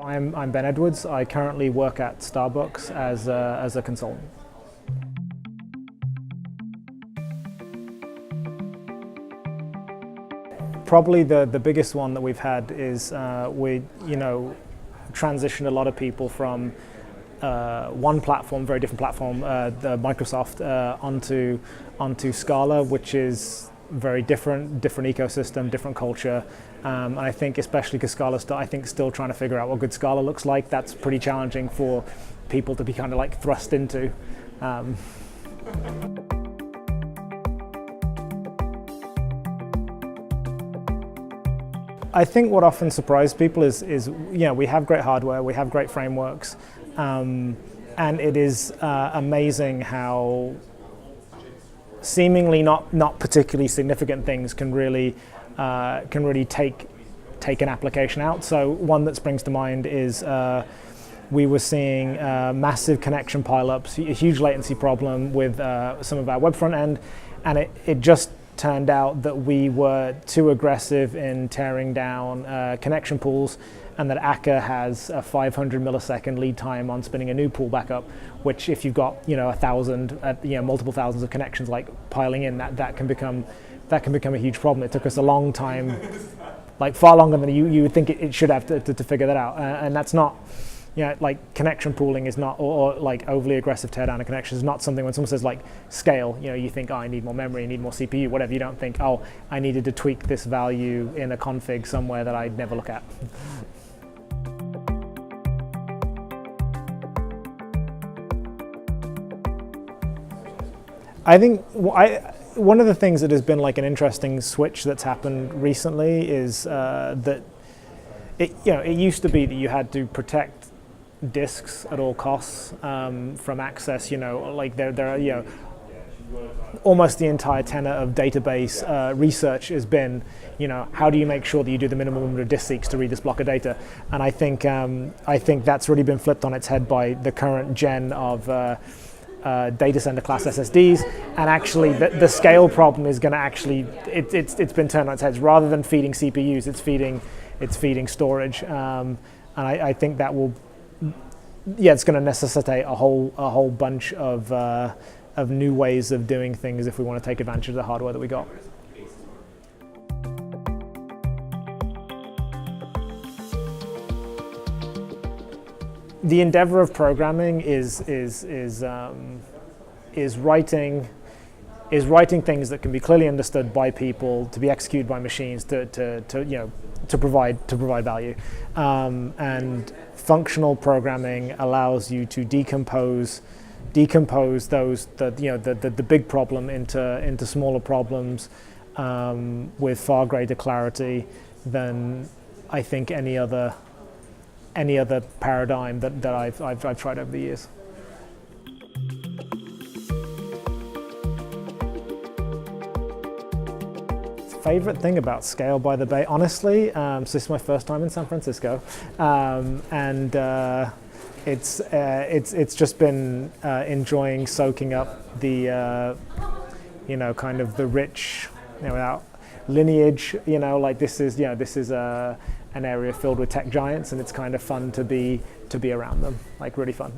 I'm Ben Edwards. I currently work at Starbucks as a consultant. Probably the biggest one that we've had is we transitioned a lot of people from one platform, very different platform, the Microsoft, onto Scala, which is very different ecosystem, different culture, and I think especially because Scala's still trying to figure out what good Scala looks like. That's pretty challenging for people to be kind of like thrust into. I think what often surprises people is we have great hardware, we have great frameworks, and it is amazing how seemingly not particularly significant things can really take an application out. So one that springs to mind is we were seeing massive connection pileups, a huge latency problem with some of our web front end, and it just turned out that we were too aggressive in tearing down connection pools, and that Akka has a 500 millisecond lead time on spinning a new pool back up, which if you've got 1,000, multiple thousands of connections like piling in, that can become a huge problem. It took us a long time, like far longer than you would think it should have to figure that out, and that's not. Like connection pooling is not, or like overly aggressive teardown of connections is not something. When someone says like scale, you think, oh, I need more memory, I need more CPU, whatever. You don't think, oh, I needed to tweak this value in a config somewhere that I'd never look at. I think one of the things that has been like an interesting switch that's happened recently is that it used to be that you had to protect disks at all costs from access. Like there are almost the entire tenor of database research has been how do you make sure that you do the minimum number of disk seeks to read this block of data, and I think that's really been flipped on its head by the current gen of data center class SSDs, and actually the scale problem is going to it's been turned on its head. Rather than feeding CPUs, it's feeding storage, and I think that will, it's going to necessitate a whole bunch of new ways of doing things if we want to take advantage of the hardware that we got. The endeavor of programming is writing things that can be clearly understood by people, to be executed by machines, to provide value, and functional programming allows you to decompose the big problem into smaller problems with far greater clarity than I think any other paradigm that I've tried over the years. Favorite thing about Scale by the Bay, honestly, so this is my first time in San Francisco, and it's just been enjoying soaking up the kind of the rich without lineage. Like this is an area filled with tech giants, and it's kind of fun to be around them. Like really fun.